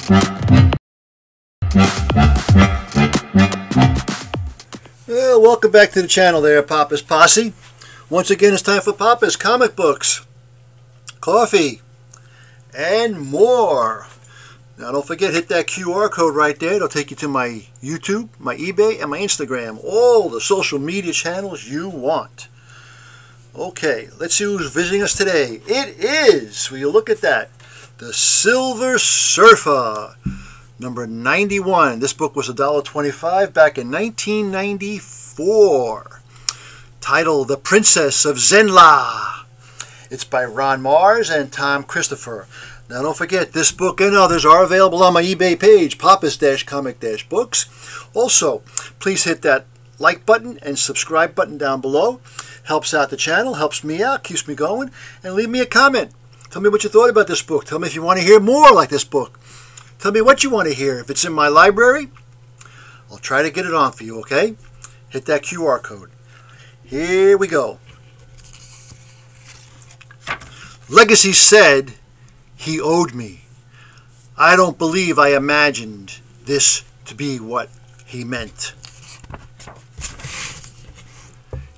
Well, welcome back to the channel there, Papa's Posse. Once again, it's time for Papa's comic books, coffee, and more. Now, don't forget, hit that QR code right there. It'll take you to my YouTube, my eBay, and my Instagram. All the social media channels you want. Okay, let's see who's visiting us today. It is, will you look at that, the Silver Surfer, number 91. This book was $1.25 back in 1994. Title, The Princess of Zenn. It's by Ron Mars and Tom Christopher. Now don't forget, this book and others are available on my eBay page, Papa's-Comic-Books. Also, please hit that like button and subscribe button down below. Helps out the channel, helps me out, keeps me going. And leave me a comment. Tell me what you thought about this book. Tell me if you want to hear more like this book. Tell me what you want to hear. If it's in my library, I'll try to get it on for you, okay? Hit that QR code. Here we go. Legacy said he owed me. I don't believe I imagined this to be what he meant.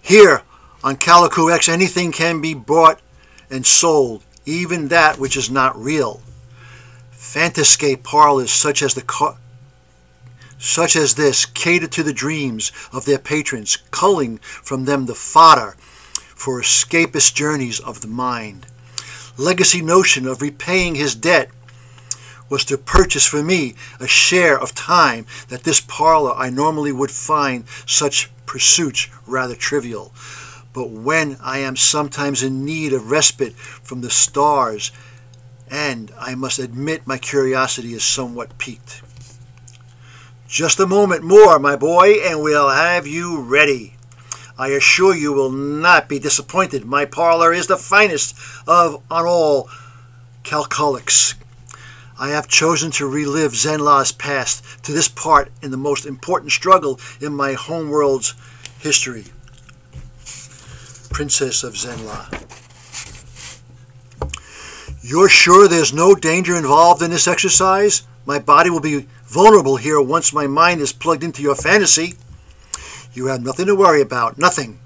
Here on Calico X, anything can be bought and sold, even that which is not real. Fantascape parlors such as this cater to the dreams of their patrons, culling from them the fodder for escapist journeys of the mind. Legacy notion of repaying his debt was to purchase for me a share of time that this parlor I normally would find such pursuits rather trivial. But when I am sometimes in need of respite from the stars, and I must admit my curiosity is somewhat piqued. Just a moment more, my boy, and we'll have you ready. I assure you will not be disappointed. My parlor is the finest on all Calcolics. I have chosen to relive Zenla's past to this part in the most important struggle in my homeworld's history. Princess of Zenn. You're sure there's no danger involved in this exercise? My body will be vulnerable here once my mind is plugged into your fantasy. You have nothing to worry about, nothing.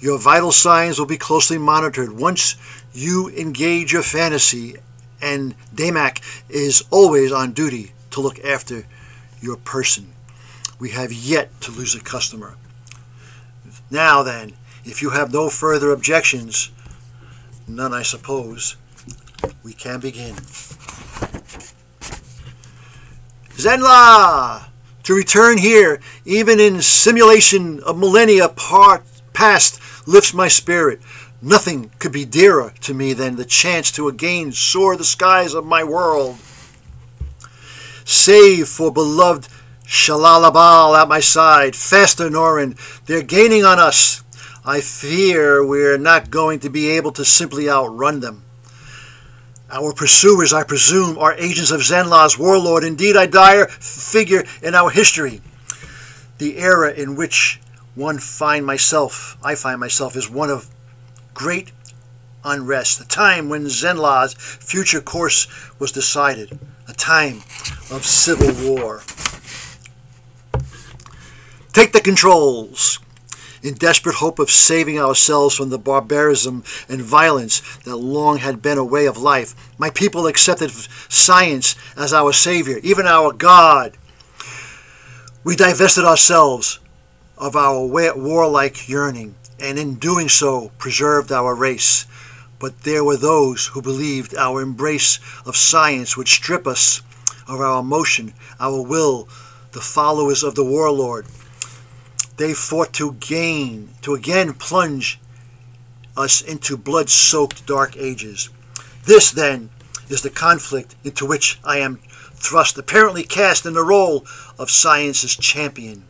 Your vital signs will be closely monitored once you engage your fantasy, and Damac is always on duty to look after your person. We have yet to lose a customer. Now then, if you have no further objections, none I suppose, we can begin. Zenn! To return here, even in simulation of millennia past, lifts my spirit. Nothing could be dearer to me than the chance to again soar the skies of my world. Save for beloved Shalalabal at my side. Faster, Norin. They're gaining on us. I fear we're not going to be able to simply outrun them. Our pursuers, I presume, are agents of Zenla's warlord, indeed a dire figure in our history. The era in which I find myself is one of great unrest, a time when Zenla's future course was decided, a time of civil war. Take the controls. In desperate hope of saving ourselves from the barbarism and violence that long had been a way of life, my people accepted science as our savior, even our God. We divested ourselves of our warlike yearning, and in doing so preserved our race. But there were those who believed our embrace of science would strip us of our emotion, our will, the followers of the warlord. They fought to again plunge us into blood-soaked dark ages. This, then, is the conflict into which I am thrust, apparently cast in the role of science's champion.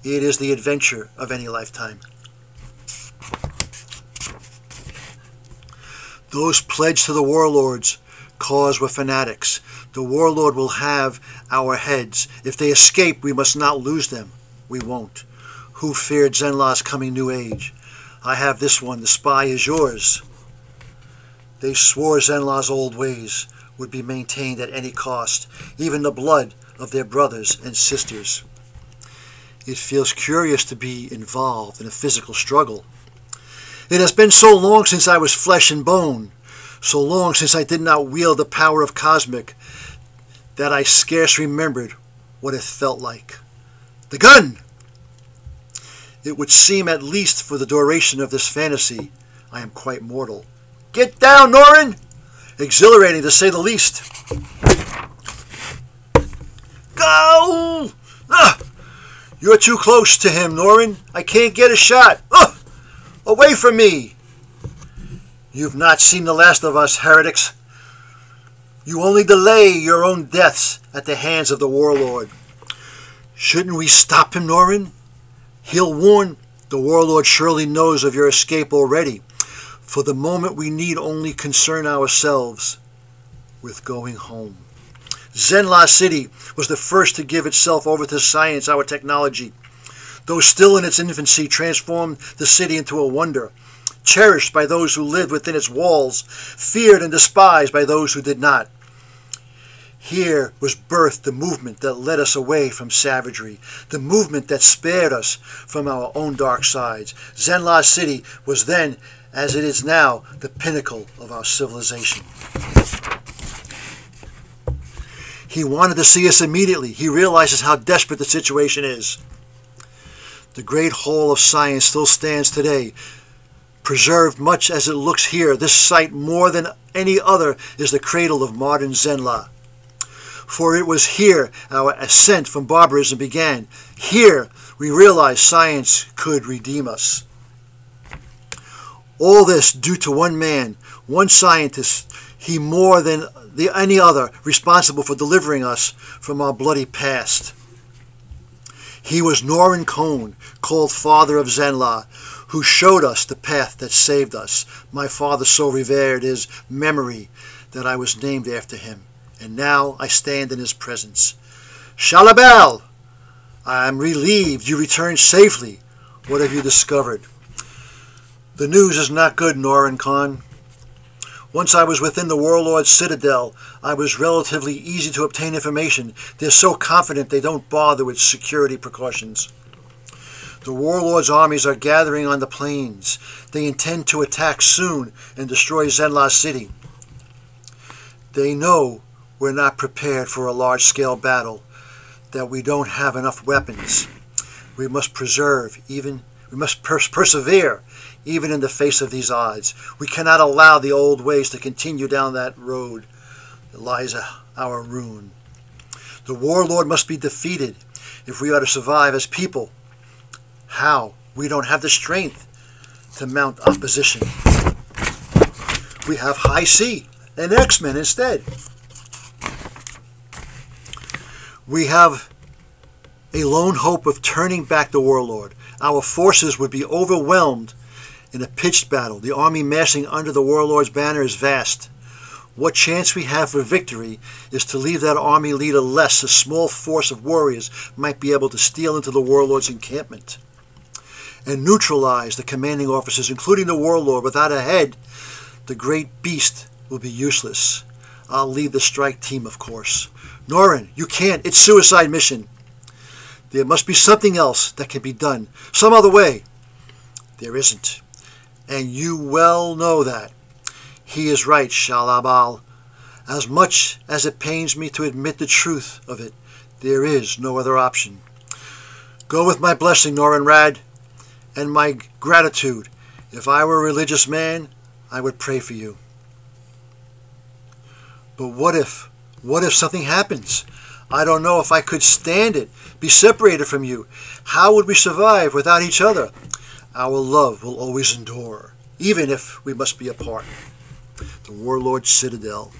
It is the adventure of any lifetime. Those pledged to the warlord's cause were fanatics. The warlord will have our heads. If they escape, we must not lose them. We won't. Who feared Zenla's coming new age? I have this one. The spy is yours. They swore Zenla's old ways would be maintained at any cost, even the blood of their brothers and sisters. It feels curious to be involved in a physical struggle. It has been so long since I was flesh and bone, so long since I did not wield the power of cosmic, that I scarce remembered what it felt like. The gun! It would seem, at least for the duration of this fantasy, I am quite mortal. Get down, Norrin! Exhilarating, to say the least. Go! Ah! You're too close to him, Norrin. I can't get a shot. Ah! Away from me! You've not seen the last of us, heretics. You only delay your own deaths at the hands of the warlord. Shouldn't we stop him, Norrin? He'll warn. The warlord surely knows of your escape already. For the moment we need only concern ourselves with going home. Zenn City was the first to give itself over to science, our technology. Though still in its infancy, transformed the city into a wonder, cherished by those who lived within its walls, feared and despised by those who did not. Here was birthed the movement that led us away from savagery, the movement that spared us from our own dark sides. Zenn City was then, as it is now, the pinnacle of our civilization. He wanted to see us immediately. He realizes how desperate the situation is. The great hall of science still stands today, preserved much as it looks here. This site, more than any other, is the cradle of modern Zenn. For it was here our ascent from barbarism began. Here we realized science could redeem us. All this due to one man, one scientist, he more than any other responsible for delivering us from our bloody past. He was Norrin Cohn, called Father of Zenn, who showed us the path that saved us. My father so revered his memory that I was named after him, and now I stand in his presence. Shalabal! I am relieved you returned safely. What have you discovered? The news is not good, Norrin Khan. Once I was within the warlord's citadel, I was relatively easy to obtain information. They're so confident they don't bother with security precautions. The warlord's armies are gathering on the plains. They intend to attack soon and destroy Zenn City. They know we're not prepared for a large-scale battle, that we don't have enough weapons. We must persevere, even in the face of these odds. We cannot allow the old ways to continue down that road that lies our ruin. The warlord must be defeated if we are to survive as people. How? We don't have the strength to mount opposition. We have High C and X-Men instead. We have a lone hope of turning back the warlord. Our forces would be overwhelmed in a pitched battle. The army massing under the warlord's banner is vast. What chance we have for victory is to leave that army leader less. A small force of warriors might be able to steal into the warlord's encampment and neutralize the commanding officers, including the warlord. Without a head, the great beast will be useless. I'll lead the strike team, of course. Norrin, you can't. It's suicide mission. There must be something else that can be done. Some other way. There isn't. And you well know that. He is right, Shalabal. As much as it pains me to admit the truth of it, there is no other option. Go with my blessing, Norrin Rad, and my gratitude. If I were a religious man, I would pray for you. But what if something happens? I don't know if I could stand it, be separated from you. How would we survive without each other? Our love will always endure, even if we must be apart. The warlord's citadel.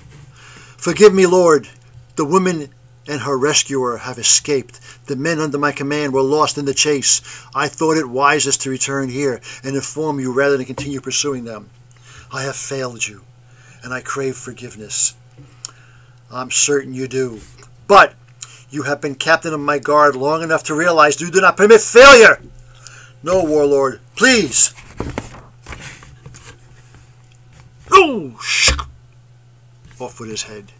Forgive me, Lord. The woman and her rescuer have escaped. The men under my command were lost in the chase. I thought it wisest to return here and inform you rather than continue pursuing them. I have failed you, and I crave forgiveness. I'm certain you do. But you have been captain of my guard long enough to realize you do not permit failure. No, warlord, please. Oh, off with his head.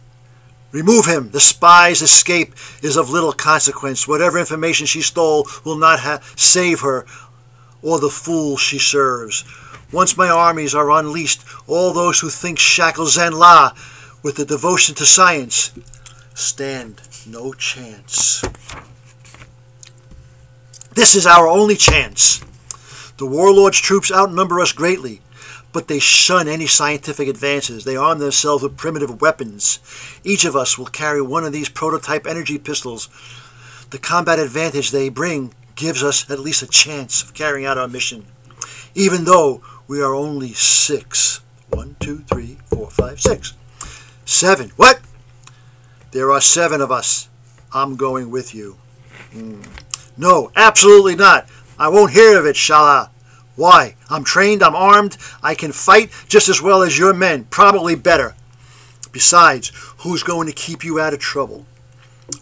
Remove him. The spy's escape is of little consequence. Whatever information she stole will not save her or the fool she serves. Once my armies are unleashed, all those who think shackle Zenn La with the devotion to science stand no chance. This is our only chance. The warlord's troops outnumber us greatly, but they shun any scientific advances. They arm themselves with primitive weapons. Each of us will carry one of these prototype energy pistols. The combat advantage they bring gives us at least a chance of carrying out our mission, even though we are only 6. 1, 2, 3, 4, 5, 6. 7. What? There are 7 of us. I'm going with you. No, absolutely not. I won't hear of it, Shala. Why? I'm trained, I'm armed, I can fight just as well as your men, probably better. Besides, who's going to keep you out of trouble?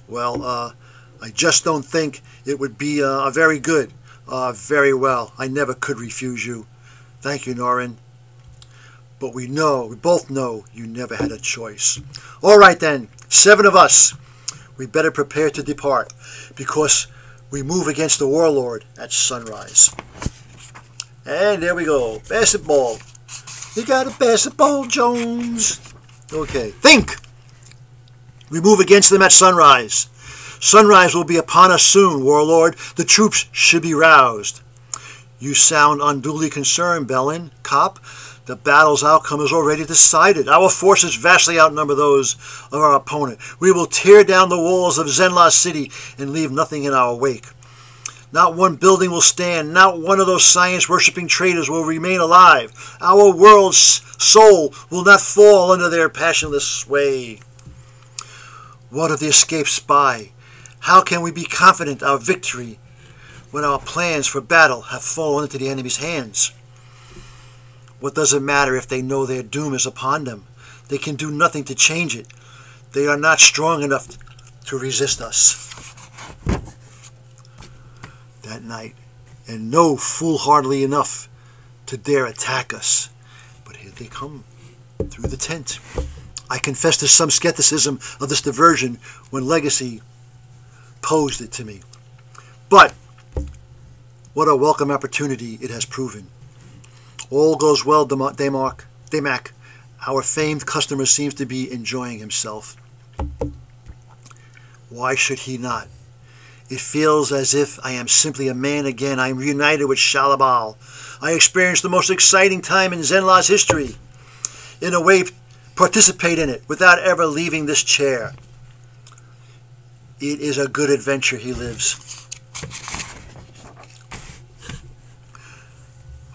Well, I just don't think it would be very good. Very well. I never could refuse you. Thank you, Norin. But we both know you never had a choice. All right then, 7 of us. We better prepare to depart, because we move against the warlord at sunrise. And there we go. Basketball. You got a basketball, Jones. Okay. Think. We move against them at sunrise. Sunrise will be upon us soon, warlord. The troops should be roused. You sound unduly concerned, Bellin. Cop, the battle's outcome is already decided. Our forces vastly outnumber those of our opponent. We will tear down the walls of Zenn La City and leave nothing in our wake. Not one building will stand. Not one of those science-worshipping traitors will remain alive. Our world's soul will not fall under their passionless sway. What of the escaped spy? How can we be confident of victory when our plans for battle have fallen into the enemy's hands? What does it matter if they know their doom is upon them? They can do nothing to change it. They are not strong enough to resist us. That night, and no foolhardily enough to dare attack us. But here they come, through the tent. I confess to some skepticism of this diversion when Legacy posed it to me. But what a welcome opportunity it has proven. All goes well, Damac. Our famed customer seems to be enjoying himself. Why should he not? It feels as if I am simply a man again. I am reunited with Shalabal. I experienced the most exciting time in Zenn La's history. In a way, participate in it without ever leaving this chair. It is a good adventure he lives.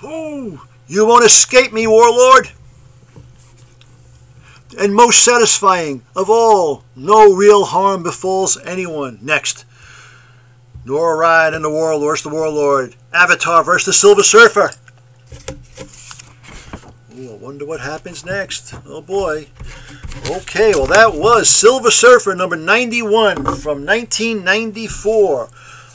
Oh, you won't escape me, warlord. And most satisfying of all, no real harm befalls anyone. Next. Norride and the Warlord. Avatar versus the Silver Surfer. Ooh, I wonder what happens next. Oh boy. Okay, well that was Silver Surfer number 91 from 1994.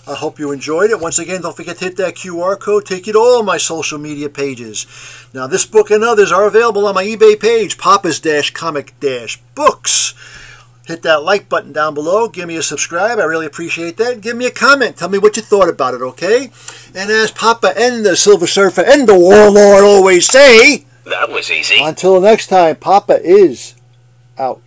I hope you enjoyed it. Once again, don't forget to hit that QR code. Take you to all my social media pages. Now, this book and others are available on my eBay page, Papa's-Comic-Books. Hit that like button down below. Give me a subscribe. I really appreciate that. Give me a comment. Tell me what you thought about it, okay? And as Papa and the Silver Surfer and the Warlord always say... That was easy. Until next time, Papa is out.